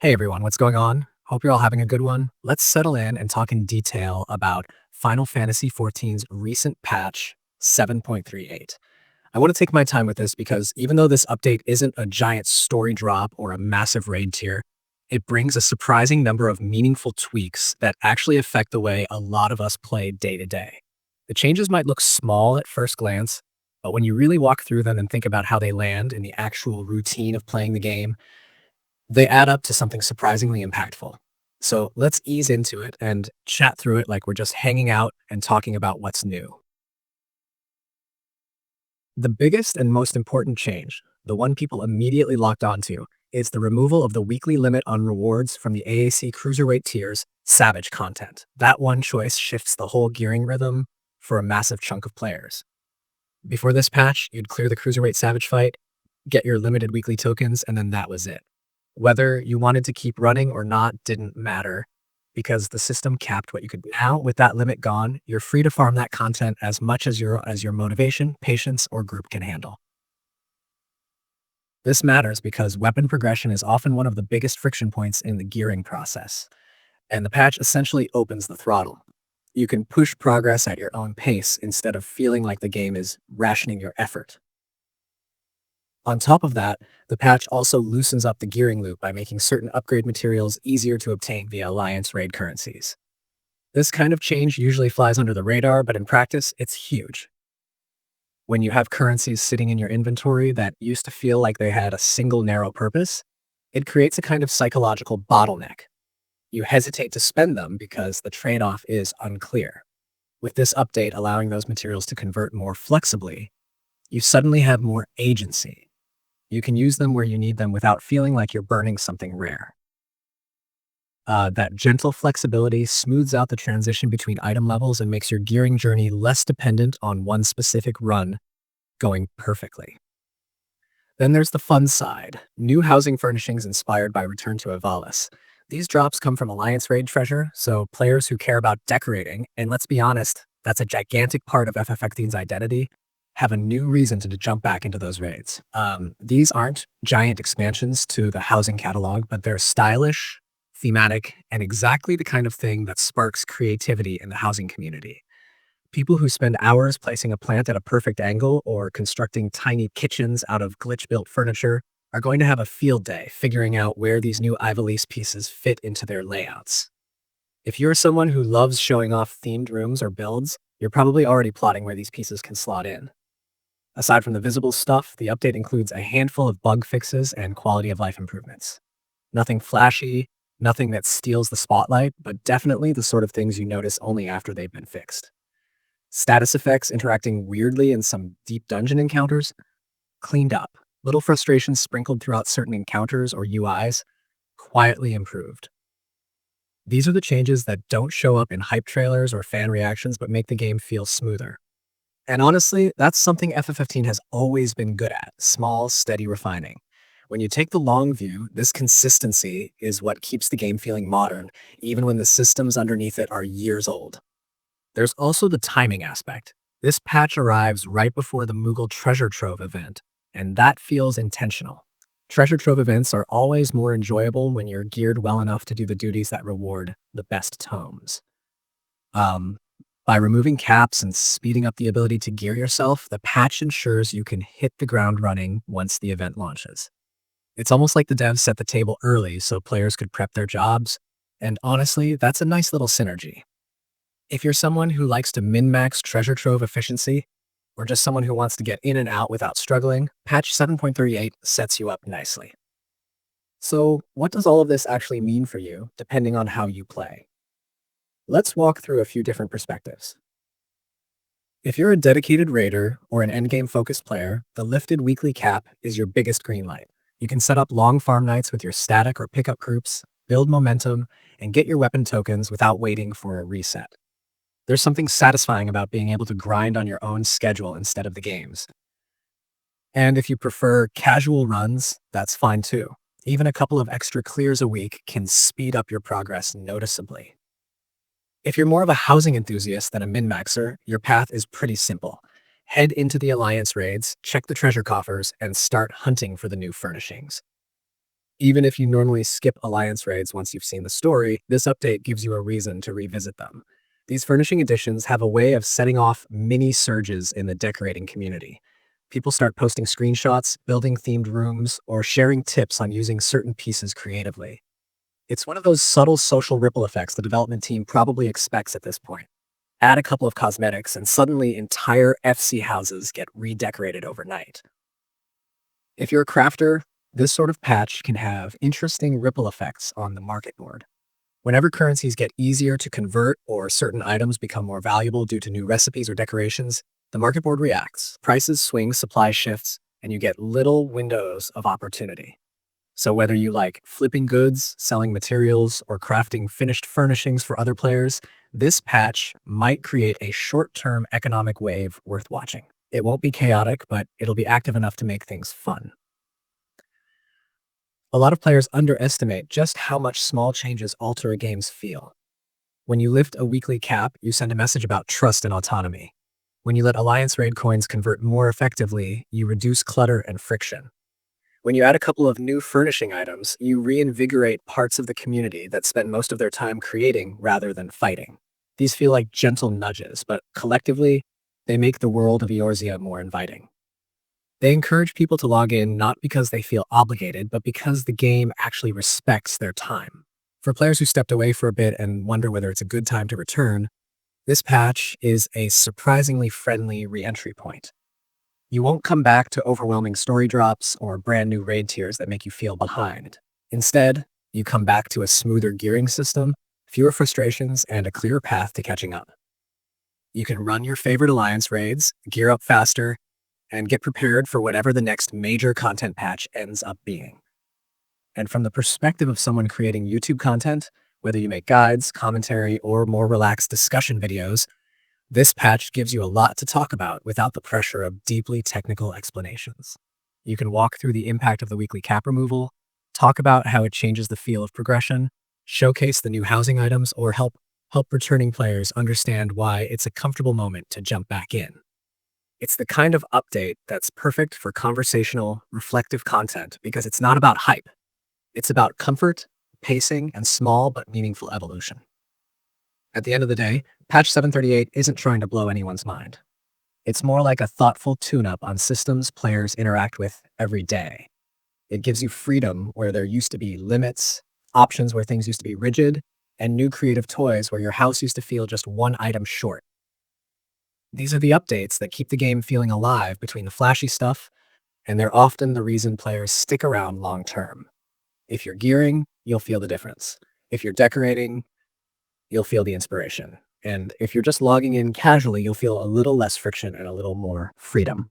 Hey everyone, what's going on? Hope you're all having a good one. Let's settle in and talk in detail about Final Fantasy XIV's recent patch 7.38. I want to take my time with this because even though this update isn't a giant story drop or a massive raid tier, it brings a surprising number of meaningful tweaks that actually affect the way a lot of us play day to day. The changes might look small at first glance, but when you really walk through them and think about how they land in the actual routine of playing the game, they add up to something surprisingly impactful. So let's ease into it and chat through it like we're just hanging out and talking about what's new. The biggest and most important change, the one people immediately locked onto, is the removal of the weekly limit on rewards from the AAC Cruiserweight tier's Savage content. That one choice shifts the whole gearing rhythm for a massive chunk of players. Before this patch, you'd clear the Cruiserweight Savage fight, get your limited weekly tokens, and then that was it. Whether you wanted to keep running or not didn't matter because the system capped what you could. Now, with that limit gone, you're free to farm that content as much as your motivation, patience, or group can handle. This matters because weapon progression is often one of the biggest friction points in the gearing process, and the patch essentially opens the throttle. You can push progress at your own pace instead of feeling like the game is rationing your effort. On top of that, the patch also loosens up the gearing loop by making certain upgrade materials easier to obtain via Alliance raid currencies. This kind of change usually flies under the radar, but in practice, it's huge. When you have currencies sitting in your inventory that used to feel like they had a single narrow purpose, it creates a kind of psychological bottleneck. You hesitate to spend them because the trade-off is unclear. With this update allowing those materials to convert more flexibly, you suddenly have more agency. You can use them where you need them without feeling like you're burning something rare. That gentle flexibility smooths out the transition between item levels and makes your gearing journey less dependent on one specific run going perfectly. Then there's the fun side, new housing furnishings inspired by Return to Ivalice. These drops come from Alliance Raid treasure, so players who care about decorating, and let's be honest, that's a gigantic part of FF15's identity, have a new reason to jump back into those raids. These aren't giant expansions to the housing catalog, but they're stylish, thematic, and exactly the kind of thing that sparks creativity in the housing community. People who spend hours placing a plant at a perfect angle or constructing tiny kitchens out of glitch-built furniture are going to have a field day figuring out where these new Ivalice pieces fit into their layouts. If you're someone who loves showing off themed rooms or builds, you're probably already plotting where these pieces can slot in. Aside from the visible stuff, the update includes a handful of bug fixes and quality of life improvements. Nothing flashy, nothing that steals the spotlight, but definitely the sort of things you notice only after they've been fixed. Status effects interacting weirdly in some deep dungeon encounters, cleaned up. Little frustrations sprinkled throughout certain encounters or UIs, quietly improved. These are the changes that don't show up in hype trailers or fan reactions but make the game feel smoother. And honestly, that's something FF15 has always been good at, small, steady refining. When you take the long view, this consistency is what keeps the game feeling modern, even when the systems underneath it are years old. There's also the timing aspect. This patch arrives right before the Moogle Treasure Trove event, and that feels intentional. Treasure Trove events are always more enjoyable when you're geared well enough to do the duties that reward the best tomes. By removing caps and speeding up the ability to gear yourself, the patch ensures you can hit the ground running once the event launches. It's almost like the devs set the table early so players could prep their jobs, and honestly, that's a nice little synergy. If you're someone who likes to min-max treasure trove efficiency, or just someone who wants to get in and out without struggling, patch 7.38 sets you up nicely. So, what does all of this actually mean for you, depending on how you play? Let's walk through a few different perspectives. If you're a dedicated raider or an endgame-focused player, the lifted weekly cap is your biggest green light. You can set up long farm nights with your static or pickup groups, build momentum, and get your weapon tokens without waiting for a reset. There's something satisfying about being able to grind on your own schedule instead of the game's. And if you prefer casual runs, that's fine too. Even a couple of extra clears a week can speed up your progress noticeably. If you're more of a housing enthusiast than a min-maxer, your path is pretty simple. Head into the Alliance raids, check the treasure coffers, and start hunting for the new furnishings. Even if you normally skip alliance raids once you've seen the story, this update gives you a reason to revisit them. These furnishing additions have a way of setting off mini surges in the decorating community. People start posting screenshots, building themed rooms, or sharing tips on using certain pieces creatively. It's one of those subtle social ripple effects the development team probably expects at this point. Add a couple of cosmetics, and suddenly entire FC houses get redecorated overnight. If you're a crafter, this sort of patch can have interesting ripple effects on the market board. Whenever currencies get easier to convert or certain items become more valuable due to new recipes or decorations, the market board reacts. Prices swing, supply shifts, and you get little windows of opportunity. So whether you like flipping goods, selling materials, or crafting finished furnishings for other players, this patch might create a short-term economic wave worth watching. It won't be chaotic, but it'll be active enough to make things fun. A lot of players underestimate just how much small changes alter a game's feel. When you lift a weekly cap, you send a message about trust and autonomy. When you let Alliance Raid coins convert more effectively, you reduce clutter and friction. When you add a couple of new furnishing items, you reinvigorate parts of the community that spent most of their time creating rather than fighting. These feel like gentle nudges, but collectively, they make the world of Eorzea more inviting. They encourage people to log in not because they feel obligated, but because the game actually respects their time. For players who stepped away for a bit and wonder whether it's a good time to return, this patch is a surprisingly friendly re-entry point. You won't come back to overwhelming story drops or brand new raid tiers that make you feel behind. Instead, you come back to a smoother gearing system, fewer frustrations, and a clearer path to catching up. You can run your favorite alliance raids, gear up faster, and get prepared for whatever the next major content patch ends up being. And from the perspective of someone creating YouTube content, whether you make guides, commentary, or more relaxed discussion videos, this patch gives you a lot to talk about without the pressure of deeply technical explanations. You can walk through the impact of the weekly cap removal, talk about how it changes the feel of progression, showcase the new housing items, or help returning players understand why it's a comfortable moment to jump back in. It's the kind of update that's perfect for conversational, reflective content because it's not about hype. It's about comfort, pacing, and small but meaningful evolution. At the end of the day, patch 738 isn't trying to blow anyone's mind. It's more like a thoughtful tune-up on systems players interact with every day. It gives you freedom where there used to be limits, options where things used to be rigid, and new creative toys where your house used to feel just one item short. These are the updates that keep the game feeling alive between the flashy stuff, and they're often the reason players stick around long term. If you're gearing, you'll feel the difference. If you're decorating, you'll feel the inspiration. And if you're just logging in casually, you'll feel a little less friction and a little more freedom.